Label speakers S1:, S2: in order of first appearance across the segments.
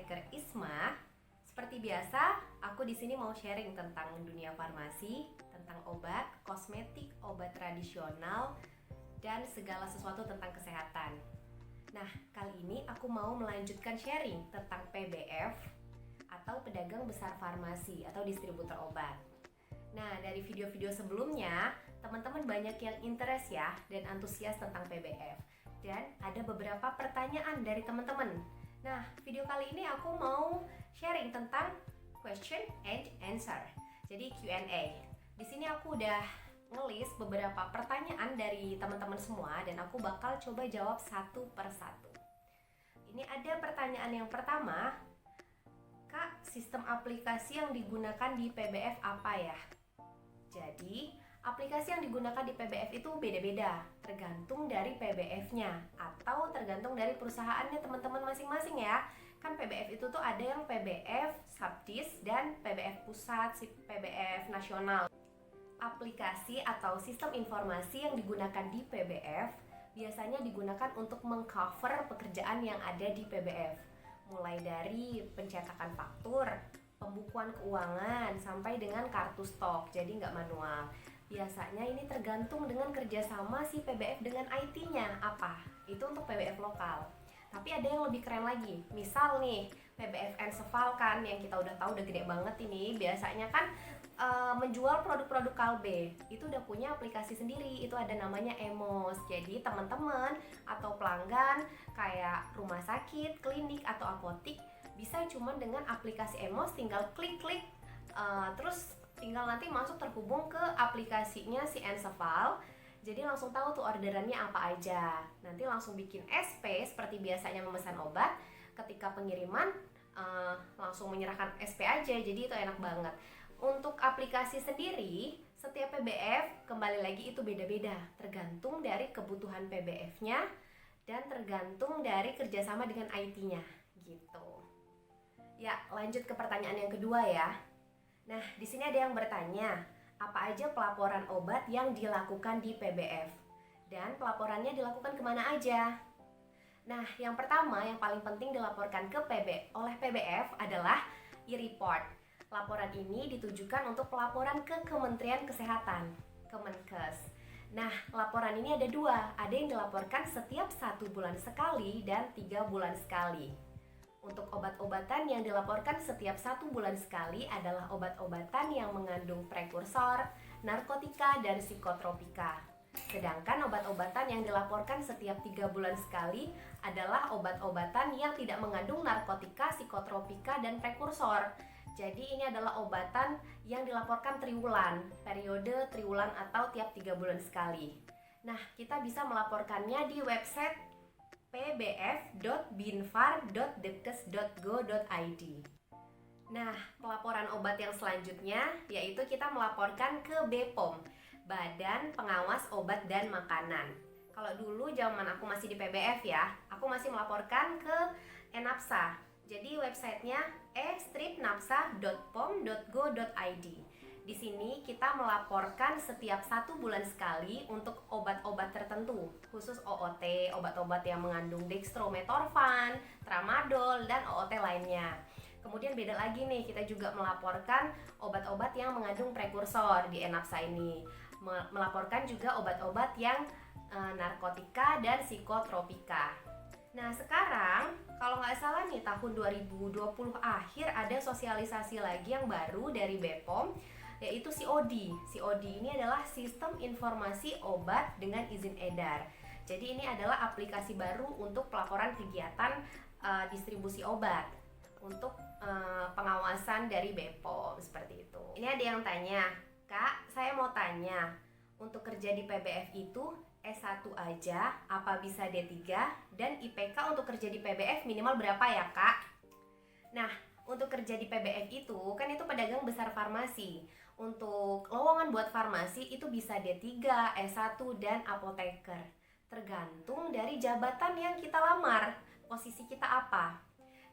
S1: Apoteker Isma. Seperti biasa, aku di sini mau sharing tentang dunia farmasi, tentang obat, kosmetik, obat tradisional, dan segala sesuatu tentang kesehatan. Nah, kali ini aku mau melanjutkan sharing tentang PBF atau pedagang besar farmasi atau distributor obat. Nah, dari video-video sebelumnya, teman-teman banyak yang interest ya dan antusias tentang PBF. Dan ada beberapa pertanyaan dari teman-teman. Nah, video kali ini aku mau sharing tentang question and answer. Jadi Q&A. Di sini aku udah ngelis beberapa pertanyaan dari teman-teman semua dan aku bakal coba jawab satu per satu. Ini ada pertanyaan yang pertama. Kak, sistem aplikasi yang digunakan di PBF apa ya? Jadi, aplikasi yang digunakan di PBF itu beda-beda, tergantung dari PBF-nya atau tergantung dari perusahaannya teman-teman masing-masing ya. Kan PBF itu tuh ada yang PBF Subdis dan PBF Pusat, PBF Nasional. Aplikasi atau sistem informasi yang digunakan di PBF biasanya digunakan untuk mengcover pekerjaan yang ada di PBF. Mulai dari pencetakan faktur, pembukuan keuangan, sampai dengan kartu stok, jadi nggak manual. Biasanya ini tergantung dengan kerjasama si PBF dengan IT-nya apa. Itu untuk PBF lokal. Tapi ada yang lebih keren lagi. Misal nih, PBF Ensefal kan yang kita udah tahu udah gede banget ini. Biasanya kan menjual produk-produk kalbe. Itu udah punya aplikasi sendiri. Itu ada namanya Emos. Jadi teman-teman atau pelanggan kayak rumah sakit, klinik atau apotik bisa cuma dengan aplikasi Emos tinggal klik-klik terus tinggal nanti masuk terhubung ke aplikasinya si Ensefal. Jadi langsung tahu tuh orderannya apa aja. Nanti langsung bikin SP seperti biasanya memesan obat. Ketika pengiriman langsung menyerahkan SP aja. Jadi itu enak banget. Untuk aplikasi sendiri, setiap PBF kembali lagi itu beda-beda. Tergantung dari kebutuhan PBF-nya dan tergantung dari kerjasama dengan IT-nya gitu. Ya, lanjut ke pertanyaan yang kedua ya. Nah, di sini ada yang bertanya, apa aja pelaporan obat yang dilakukan di PBF? Dan pelaporannya dilakukan kemana aja? Nah, yang pertama yang paling penting dilaporkan ke oleh PBF adalah e-report. Laporan ini ditujukan untuk pelaporan ke Kementerian Kesehatan, Kemenkes. Nah, laporan ini ada dua, ada yang dilaporkan setiap 1 bulan sekali dan 3 bulan sekali. Untuk obat-obatan yang dilaporkan setiap 1 bulan sekali adalah obat-obatan yang mengandung prekursor, narkotika, dan psikotropika. Sedangkan obat-obatan yang dilaporkan setiap 3 bulan sekali adalah obat-obatan yang tidak mengandung narkotika, psikotropika, dan prekursor. Jadi ini adalah obatan yang dilaporkan triwulan, periode triwulan atau tiap 3 bulan sekali. Nah, kita bisa melaporkannya di website pbf.binfar.debkes.go.id. Nah, pelaporan obat yang selanjutnya yaitu kita melaporkan ke BPOM, Badan Pengawas Obat dan Makanan. Kalau dulu zaman aku masih di PBF ya, aku masih melaporkan ke ENAPSA. Jadi websitenya e-stripnapsa.pom.go.id. Di sini kita melaporkan setiap 1 bulan sekali untuk obat-obat tertentu, khusus OOT, obat-obat yang mengandung dextrometorphan, tramadol, dan OOT lainnya. Kemudian beda lagi nih, kita juga melaporkan obat-obat yang mengandung prekursor di ENAPSA ini. Melaporkan juga obat-obat yang narkotika dan psikotropika. Nah sekarang kalau nggak salah nih tahun 2020 akhir ada sosialisasi lagi yang baru dari BPOM yaitu COD. COD ini adalah Sistem Informasi Obat dengan Izin Edar. Jadi ini adalah aplikasi baru untuk pelaporan kegiatan distribusi obat untuk pengawasan dari BPOM seperti itu. Ini ada yang tanya, Kak saya mau tanya, untuk kerja di PBF itu S1 aja, apa bisa D3? Dan IPK untuk kerja di PBF minimal berapa ya Kak? Nah, untuk kerja di PBF itu, kan itu pedagang besar farmasi. Untuk lowongan buat farmasi itu bisa D3, S1, dan apoteker. Tergantung dari jabatan yang kita lamar, posisi kita apa.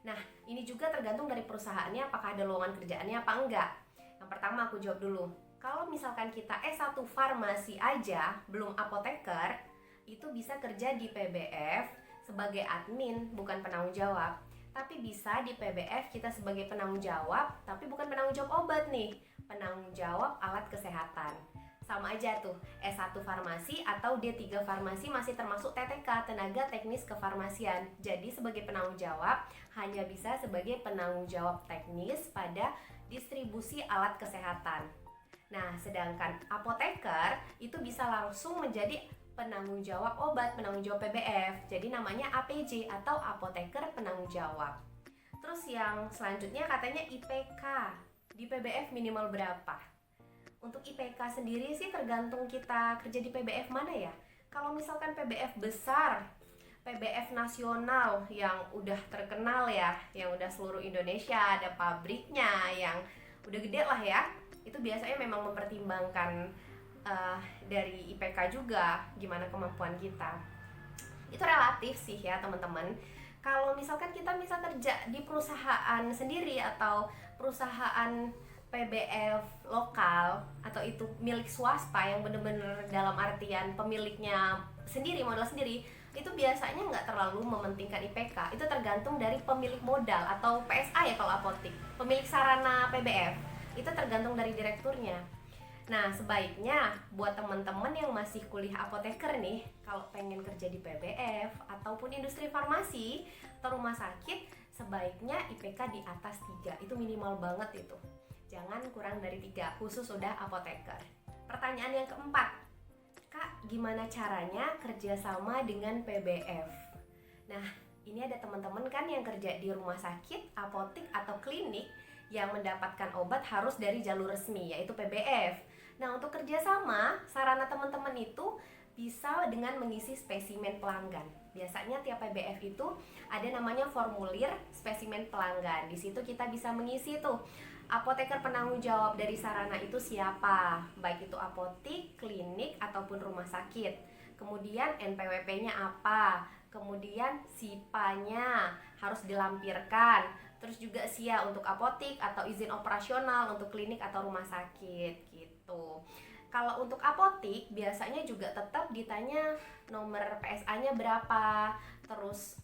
S1: Nah, ini juga tergantung dari perusahaannya apakah ada lowongan kerjaannya apa enggak. Yang pertama aku jawab dulu. Kalau misalkan kita S1 farmasi aja, belum apoteker, itu bisa kerja di PBF sebagai admin, bukan penanggung jawab. Tapi bisa di PBF kita sebagai penanggung jawab, tapi bukan penanggung jawab obat nih, penanggung jawab alat kesehatan. Sama aja tuh, S1 farmasi atau D3 farmasi masih termasuk TTK, tenaga teknis kefarmasian. Jadi sebagai penanggung jawab hanya bisa sebagai penanggung jawab teknis pada distribusi alat kesehatan. Nah, sedangkan apoteker itu bisa langsung menjadi penanggung jawab obat, penanggung jawab PBF. Jadi namanya APJ atau apoteker penanggung jawab. Terus yang selanjutnya katanya IPK. Di PBF minimal berapa? Untuk IPK sendiri sih tergantung kita kerja di PBF mana ya. Kalau misalkan PBF besar, PBF nasional yang udah terkenal ya, yang udah seluruh Indonesia, ada pabriknya, yang udah gede lah ya, itu biasanya memang mempertimbangkan dari IPK juga, gimana kemampuan kita. Itu relatif sih ya teman-teman. Kalau misalkan kita bisa kerja di perusahaan sendiri atau perusahaan PBF lokal atau itu milik swasta yang benar-benar dalam artian pemiliknya sendiri, modal sendiri, itu biasanya nggak terlalu mementingkan IPK. Itu tergantung dari pemilik modal atau PSA ya kalau apotik, pemilik sarana PBF. Itu tergantung dari direkturnya. Nah, sebaiknya buat teman-teman yang masih kuliah apoteker nih, kalau pengen kerja di PBF ataupun industri farmasi atau rumah sakit, sebaiknya IPK di atas 3. Itu minimal banget itu. Jangan kurang dari 3, khusus udah apoteker. Pertanyaan yang keempat, Kak, gimana caranya kerjasama dengan PBF? Nah, ini ada teman-teman kan yang kerja di rumah sakit, apotik, atau klinik yang mendapatkan obat harus dari jalur resmi, yaitu PBF. Nah, untuk kerjasama, sarana teman-teman itu bisa dengan mengisi spesimen pelanggan. Biasanya tiap PBF itu ada namanya formulir spesimen pelanggan. Di situ kita bisa mengisi tuh apoteker penanggung jawab dari sarana itu siapa, baik itu apotik, klinik, ataupun rumah sakit. Kemudian NPWP-nya apa, kemudian SIPA-nya harus dilampirkan, terus juga SIA untuk apotik atau izin operasional untuk klinik atau rumah sakit gitu. Kalau untuk apotik biasanya juga tetap ditanya nomor PSA-nya berapa, terus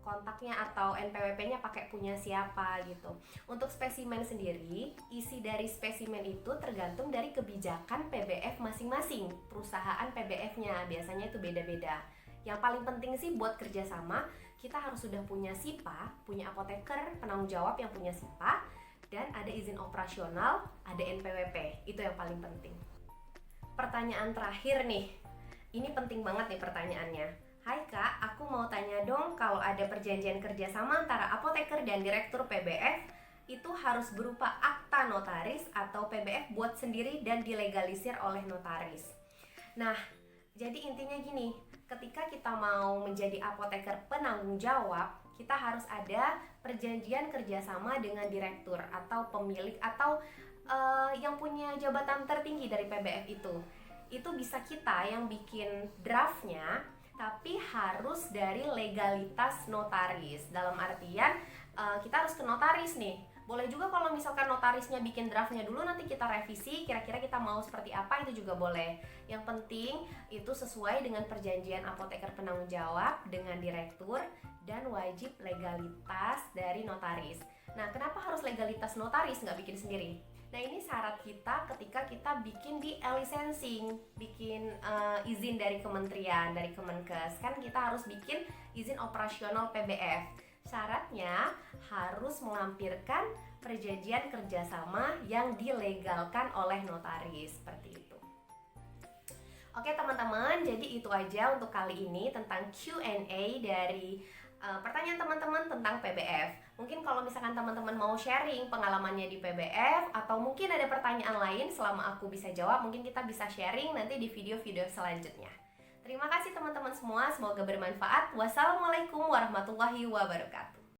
S1: kontaknya atau NPWP-nya pakai punya siapa gitu. Untuk spesimen sendiri, isi dari spesimen itu tergantung dari kebijakan PBF masing-masing, perusahaan PBF-nya biasanya itu beda-beda. Yang paling penting sih buat kerjasama, kita harus sudah punya SIPA, punya apoteker penanggung jawab yang punya SIPA, dan ada izin operasional, ada NPWP, itu yang paling penting. Pertanyaan terakhir nih, ini penting banget nih pertanyaannya. Hai Kak, aku mau tanya dong, kalau ada perjanjian kerjasama antara apoteker dan direktur PBF, itu harus berupa akta notaris atau PBF buat sendiri dan dilegalisir oleh notaris. Nah, jadi intinya gini, ketika kita mau menjadi apoteker penanggung jawab, kita harus ada perjanjian kerjasama dengan direktur atau pemilik atau yang punya jabatan tertinggi dari PBF itu. Itu bisa kita yang bikin draftnya, tapi harus dari legalitas notaris. Dalam artian kita harus ke notaris nih. Boleh juga kalau misalkan notarisnya bikin draftnya dulu, nanti kita revisi, kira-kira kita mau seperti apa, itu juga boleh. Yang penting itu sesuai dengan perjanjian apoteker penanggung jawab dengan direktur dan wajib legalitas dari notaris. Nah, kenapa harus legalitas notaris, nggak bikin sendiri? Nah, ini syarat kita ketika kita bikin di e-licensing, bikin izin dari kementerian, dari Kemenkes. Kan kita harus bikin izin operasional PBF. Syaratnya harus melampirkan perjanjian kerjasama yang dilegalkan oleh notaris, seperti itu. Oke teman-teman, jadi itu aja untuk kali ini tentang Q&A dari pertanyaan teman-teman tentang PBF. Mungkin kalau misalkan teman-teman mau sharing pengalamannya di PBF, atau mungkin ada pertanyaan lain selama aku bisa jawab, mungkin kita bisa sharing nanti di video-video selanjutnya. Terima kasih teman-teman semua, semoga bermanfaat. Wassalamualaikum warahmatullahi wabarakatuh.